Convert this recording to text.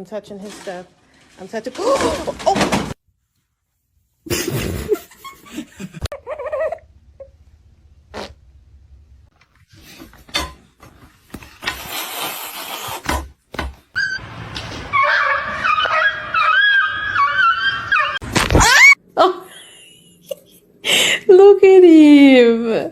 I'm touching his stuff. I'm touching. Oh! Oh. Look at him.